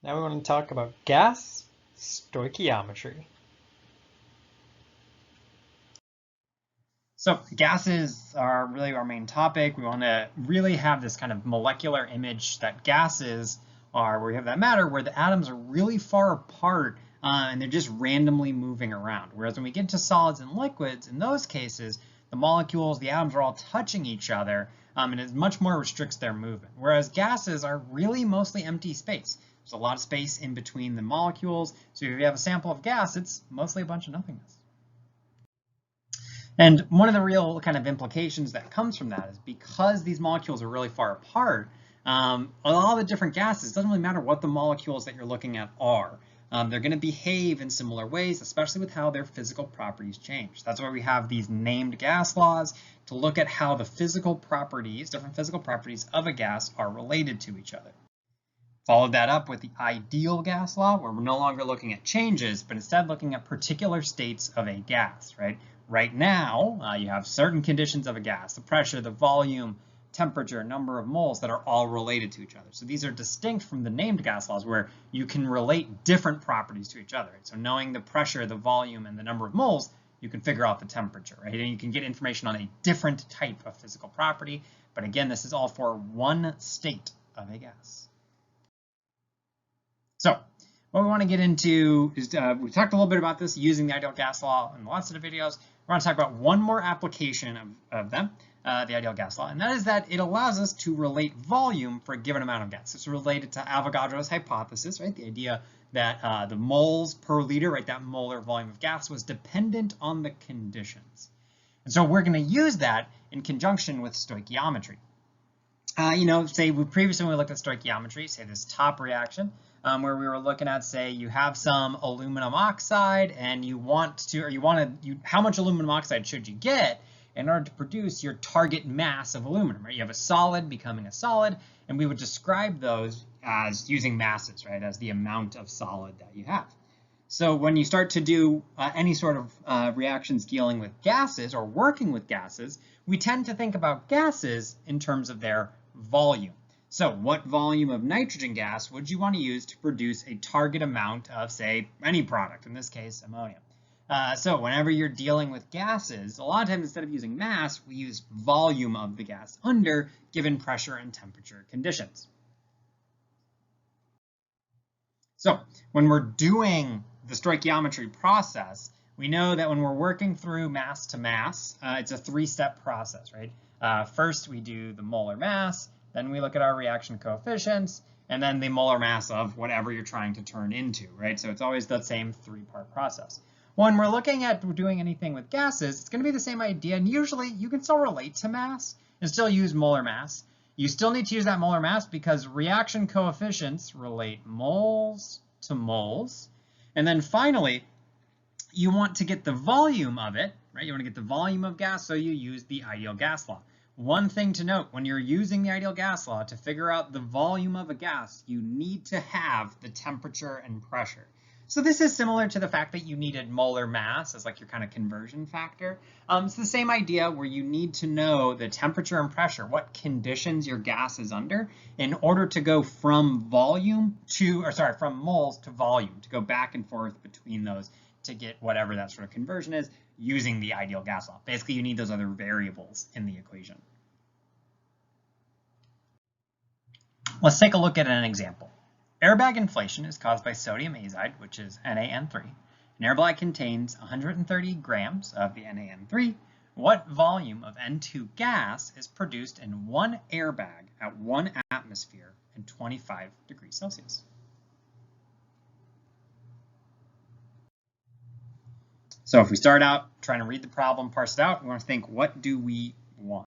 Now we want to talk about gas stoichiometry. So gases are really our main topic. We want to really have this kind of molecular image that gases are, where we have that matter, where the atoms are really far apart and they're just randomly moving around. Whereas when we get to solids and liquids, in those cases, the molecules, the atoms are all touching each other and it much more restricts their movement. Whereas gases are really mostly empty space. There's a lot of space in between the molecules. So if you have a sample of gas, it's mostly a bunch of nothingness. And one of the real kind of implications that comes from that is because these molecules are really far apart, all the different gases, it doesn't really matter what the molecules that you're looking at are. They're going to behave in similar ways, especially with how their physical properties change. That's why we have these named gas laws to look at how the physical properties, different physical properties of a gas are related to each other. Followed that up with the ideal gas law, where we're no longer looking at changes, but instead looking at particular states of a gas, right? Right now, you have certain conditions of a gas, the pressure, the volume, temperature, number of moles that are all related to each other. So these are distinct from the named gas laws where you can relate different properties to each other. So knowing the pressure, the volume, and the number of moles, you can figure out the temperature, right? And you can get information on a different type of physical property. But again, this is all for one state of a gas. So what we want to get into is, we talked a little bit about this using the ideal gas law in the last set of videos. We want to talk about one more application of them, the ideal gas law, and that is that it allows us to relate volume for a given amount of gas. It's related to Avogadro's hypothesis, right? The idea that the moles per liter, right, that molar volume of gas was dependent on the conditions. And so we're going to use that in conjunction with stoichiometry. Say previously when we looked at stoichiometry, say this top reaction, where we were looking at, say, you have some aluminum oxide and how much aluminum oxide should you get in order to produce your target mass of aluminum, right? You have a solid becoming a solid, and we would describe those as using masses, right, as the amount of solid that you have. So when you start to do any sort of reactions dealing with gases or working with gases, we tend to think about gases in terms of their volume. So what volume of nitrogen gas would you want to use to produce a target amount of, say, any product, in this case, ammonia? So whenever you're dealing with gases, a lot of times instead of using mass, we use volume of the gas under given pressure and temperature conditions. So when we're doing the stoichiometry process, we know that when we're working through mass to mass, it's a three-step process, right? First, we do the molar mass, then we look at our reaction coefficients, and then the molar mass of whatever you're trying to turn into, right? So it's always the same three-part process. When we're looking at doing anything with gases, it's going to be the same idea, and usually you can still relate to mass and still use molar mass. You still need to use that molar mass because reaction coefficients relate moles to moles. And then finally, you want to get the volume of it, right? You want to get the volume of gas, so you use the ideal gas law. One thing to note, when you're using the ideal gas law to figure out the volume of a gas, you need to have the temperature and pressure. So this is similar to the fact that you needed molar mass as like your kind of conversion factor. It's the same idea where you need to know the temperature and pressure, what conditions your gas is under, in order to go from from moles to volume, to go back and forth between those to get whatever that sort of conversion is using the ideal gas law. Basically, you need those other variables in the equation. Let's take a look at an example. Airbag inflation is caused by sodium azide, which is NaN3. An airbag contains 130 grams of the NaN3. What volume of N2 gas is produced in one airbag at 1 atmosphere and 25 degrees Celsius? So if we start out trying to read the problem, parse it out, we want to think, what do we want?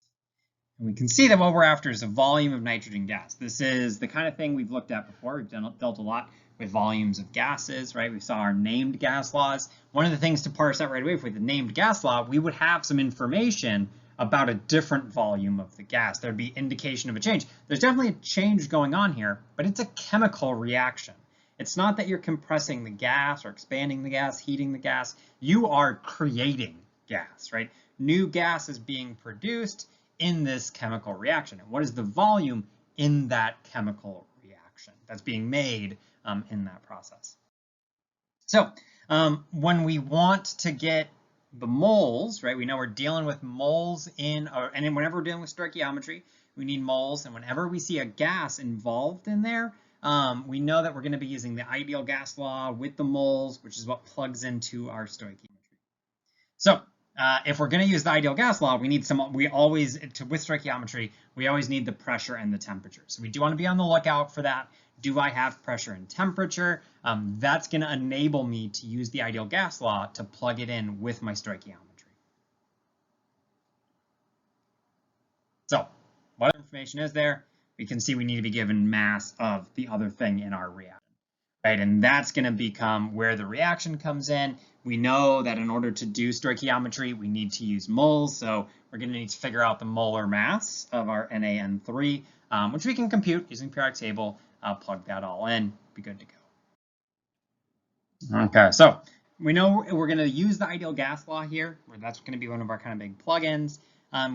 And we can see that what we're after is a volume of nitrogen gas. This is the kind of thing we've looked at before. We've dealt a lot with volumes of gases, right? We saw our named gas laws. One of the things to parse out right away with the named gas law, we would have some information about a different volume of the gas. There'd be indication of a change. There's definitely a change going on here, but it's a chemical reaction. It's not that you're compressing the gas or expanding the gas, heating the gas. You are creating gas, right? New gas is being produced in this chemical reaction. And what is the volume in that chemical reaction that's being made in that process. So when we want to get the moles, right, we know we're dealing with moles and whenever we're dealing with stoichiometry, we need moles. And whenever we see a gas involved in there, we know that we're going to be using the ideal gas law with the moles, which is what plugs into our stoichiometry. So if we're going to use the ideal gas law, with stoichiometry, we always need the pressure and the temperature. So we do want to be on the lookout for that. Do I have pressure and temperature? That's going to enable me to use the ideal gas law to plug it in with my stoichiometry. So what information is there? We can see we need to be given mass of the other thing in our reaction, right? And that's going to become where the reaction comes in. We know that in order to do stoichiometry, we need to use moles. So we're going to need to figure out the molar mass of our NaN3, which we can compute using periodic table. I'll plug that all in, be good to go. Okay, so we know we're going to use the ideal gas law here, where that's going to be one of our kind of big plugins.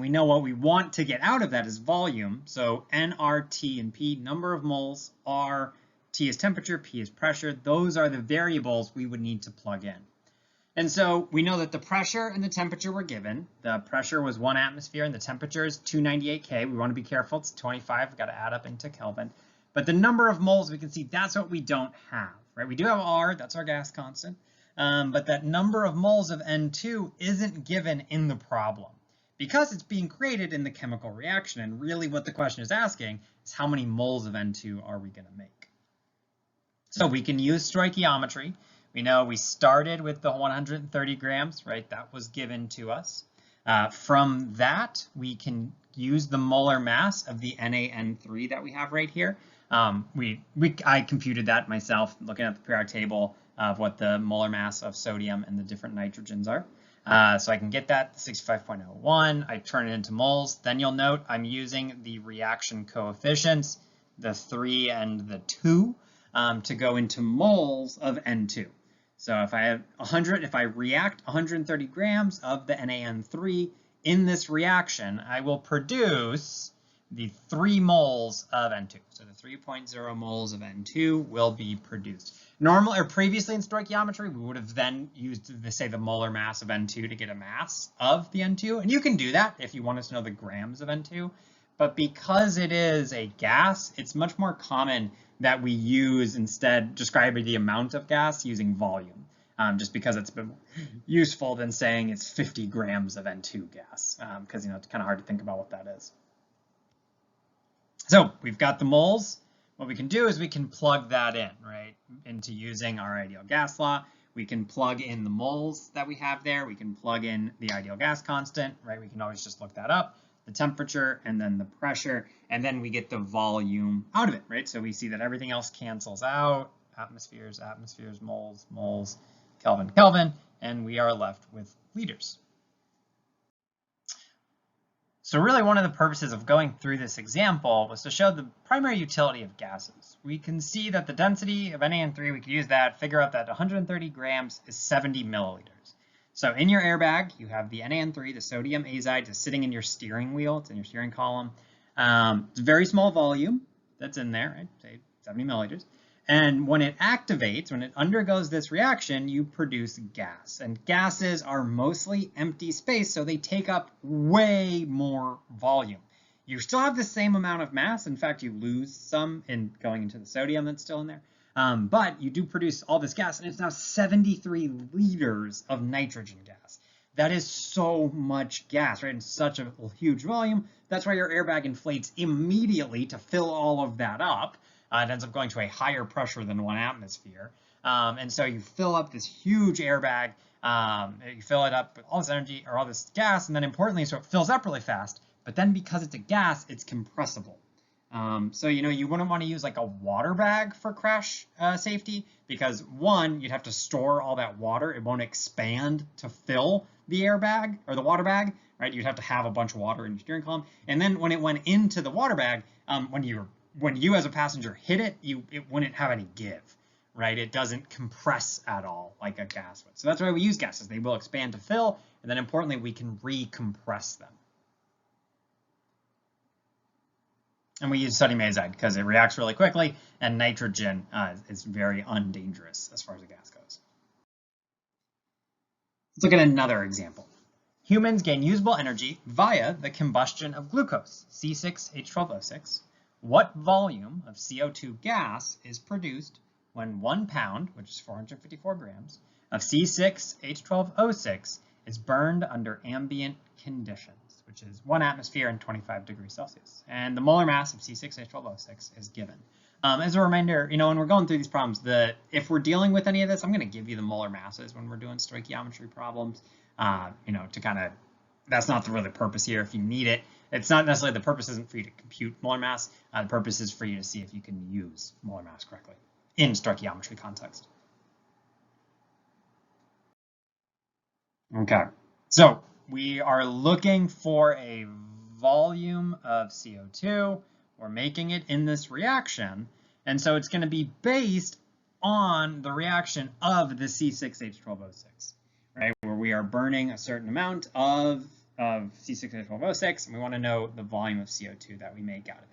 We know what we want to get out of that is volume. So N, R, T, and P, number of moles, R, T is temperature, P is pressure. Those are the variables we would need to plug in. And so we know that the pressure and the temperature were given. The pressure was 1 atmosphere and the temperature is 298 K. We want to be careful. It's 25. We've got to add up into Kelvin. But the number of moles, we can see that's what we don't have, right? We do have R, that's our gas constant. But that number of moles of N2 isn't given in the problem because it's being created in the chemical reaction. And really what the question is asking is how many moles of N2 are we going to make? So we can use stoichiometry. We know we started with the 130 grams, right? That was given to us. From that, we can use the molar mass of the NaN3 that we have right here. I computed that myself, looking at the periodic table of what the molar mass of sodium and the different nitrogens are. So I can get that 65.01. I turn it into moles. Then you'll note I'm using the reaction coefficients, the 3 and the 2, to go into moles of N2. So if I have if I react 130 grams of the NaN3 in this reaction, I will produce the 3 moles of N2. So the 3.0 moles of N2 will be produced. Normally, or previously in stoichiometry, we would have then used, say, the molar mass of N2 to get a mass of the N2. And you can do that if you want us to know the grams of N2. But because it is a gas, it's much more common that we use instead describing the amount of gas using volume, just because it's been useful than saying it's 50 grams of N2 gas, because it's kind of hard to think about what that is. So we've got the moles. What we can do is we can plug that in, right, into using our ideal gas law. We can plug in the moles that we have there. We can plug in the ideal gas constant, right? We can always just look that up, the temperature, and then the pressure, and then we get the volume out of it, right? So we see that everything else cancels out, atmospheres, atmospheres, moles, moles, Kelvin, Kelvin, and we are left with liters. So really one of the purposes of going through this example was to show the primary utility of gases. We can see that the density of NaN3, we can use that, figure out that 130 grams is 70 milliliters. So in your airbag, you have the NaN3, the sodium azide, just sitting in your steering wheel. It's in your steering column. It's a very small volume that's in there, right? Say 70 milliliters. And when it activates, when it undergoes this reaction, you produce gas. And gases are mostly empty space, so they take up way more volume. You still have the same amount of mass. In fact, you lose some in going into the sodium that's still in there. But you do produce all this gas, and it's now 73 liters of nitrogen gas. That is so much gas, right? In such a huge volume. That's why your airbag inflates immediately to fill all of that up. It ends up going to a higher pressure than 1 atmosphere. And so you fill up this huge airbag, you fill it up with all this energy or all this gas, and then importantly, so it fills up really fast. But then because it's a gas, it's compressible. So, you wouldn't want to use like a water bag for crash safety because one, you'd have to store all that water. It won't expand to fill the airbag or the water bag, right? You'd have to have a bunch of water in your steering column. And then when it went into the water bag, when you as a passenger hit it, it wouldn't have any give, right? It doesn't compress at all like a gas would. So that's why we use gases. They will expand to fill, and then importantly, we can recompress them. And we use sodium azide because it reacts really quickly, and nitrogen is very undangerous as far as the gas goes. Let's look at another example. Humans gain usable energy via the combustion of glucose, C6H12O6. What volume of CO2 gas is produced when 1 pound, which is 454 grams, of C6H12O6 is burned under ambient conditions, which is 1 atmosphere and 25 degrees Celsius? And the molar mass of C6H12O6 is given. As a reminder, when we're going through these problems, if we're dealing with any of this, I'm going to give you the molar masses when we're doing stoichiometry problems. To kind of, that's not really the purpose here. If you need it, it's not necessarily, the purpose isn't for you to compute molar mass. The purpose is for you to see if you can use molar mass correctly in stoichiometry context. Okay, so we are looking for a volume of CO2. We're making it in this reaction, and so it's going to be based on the reaction of the C6H12O6, right? Where we are burning a certain amount of C6H12O6, and we want to know the volume of CO2 that we make out of it.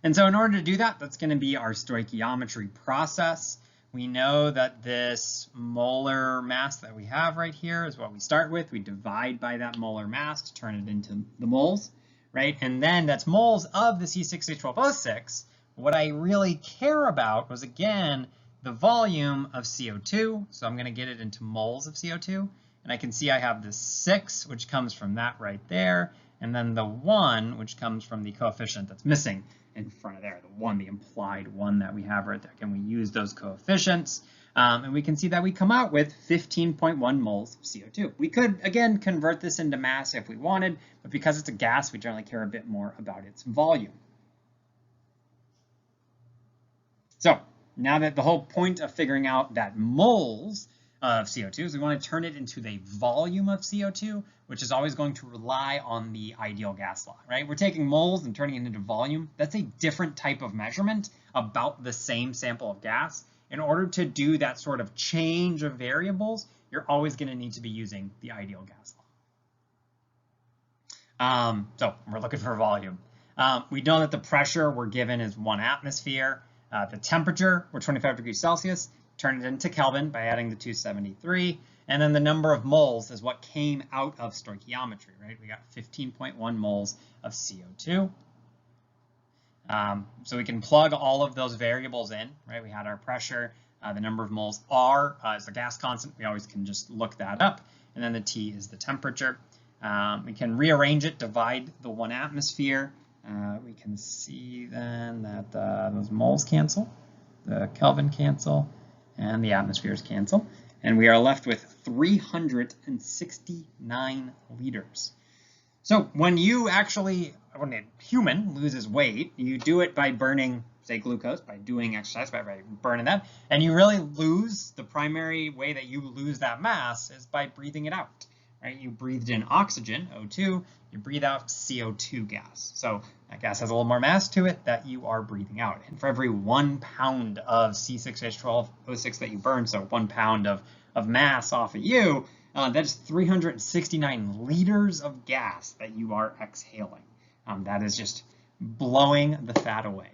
And so in order to do that, that's going to be our stoichiometry process. We know that this molar mass that we have right here is what we start with. We divide by that molar mass to turn it into the moles, right? And then that's moles of the C6H12O6. What I really care about was, again, the volume of CO2. So I'm going to get it into moles of CO2. And I can see I have the 6, which comes from that right there. And then the 1, which comes from the coefficient that's missing in front of there, the 1, the implied 1 that we have right there. Again, we use those coefficients. And we can see that we come out with 15.1 moles of CO2. We could, again, convert this into mass if we wanted, but because it's a gas, we generally care a bit more about its volume. So now that the whole point of figuring out that moles of CO2 is we want to turn it into the volume of CO2, which is always going to rely on the ideal gas law, right? We're taking moles and turning it into volume. That's a different type of measurement about the same sample of gas. In order to do that sort of change of variables, you're always going to need to be using the ideal gas law. So we're looking for volume. We know that the pressure we're given is 1 atmosphere. The temperature, we're 25 degrees Celsius. Turn it into Kelvin by adding the 273. And then the number of moles is what came out of stoichiometry, right? We got 15.1 moles of CO2. So we can plug all of those variables in, right? We had our pressure, the number of moles. R is the gas constant. We always can just look that up. And then the T is the temperature. We can rearrange it, divide the 1 atmosphere. We can see then that those moles cancel, the Kelvin cancel, and the atmospheres cancel. And we are left with 369 liters. So when a human loses weight, you do it by burning, say, glucose, by doing exercise, by burning that. And you really lose, the primary way that you lose that mass is by breathing it out, right? You breathed in oxygen, O2, you breathe out CO2 gas. So that gas has a little more mass to it that you are breathing out. And for every 1 pound of C6H12O6 that you burn, so 1 pound of mass off of you, that is 369 liters of gas that you are exhaling. That is just blowing the fat away.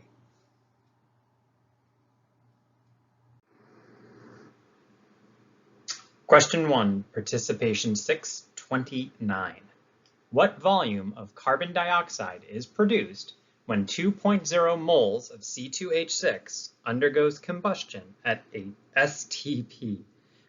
Question 1, participation 629. What volume of carbon dioxide is produced when 2.0 moles of C2H6 undergoes combustion at a STP?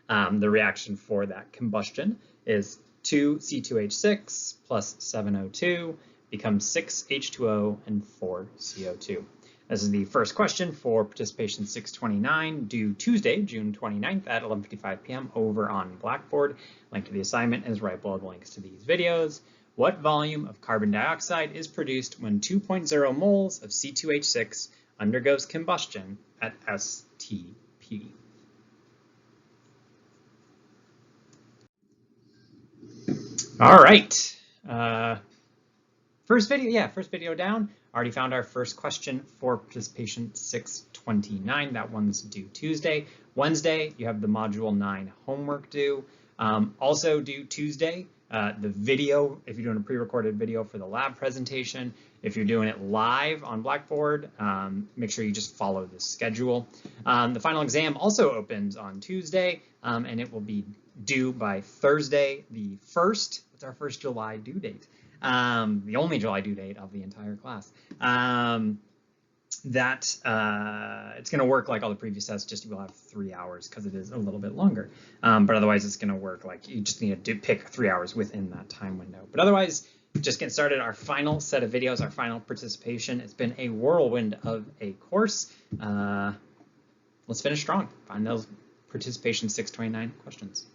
The reaction for that combustion is 2 C2H6 plus 7O2 becomes 6 H2O and 4 CO2. This is the first question for participation 629, due Tuesday, June 29th at 11:55 p.m. over on Blackboard. Link to the assignment is right below the links to these videos. What volume of carbon dioxide is produced when 2.0 moles of C2H6 undergoes combustion at STP? All right. First video down. Already found our first question for participation 629. That one's due Tuesday. Wednesday, you have the Module 9 homework due. Also due Tuesday, the video, if you're doing a pre-recorded video for the lab presentation, if you're doing it live on Blackboard, make sure you just follow the schedule. The final exam also opens on Tuesday, and it will be due by Thursday the 1st. It's our first July due date, the only July due date of the entire class. It's going to work like all the previous tests, just we'll have 3 hours because it is a little bit longer. But otherwise, it's going to work like you just need to pick 3 hours within that time window. But otherwise, just getting started. Our final set of videos, our final participation. It's been a whirlwind of a course. Let's finish strong. Find those participation 629 questions.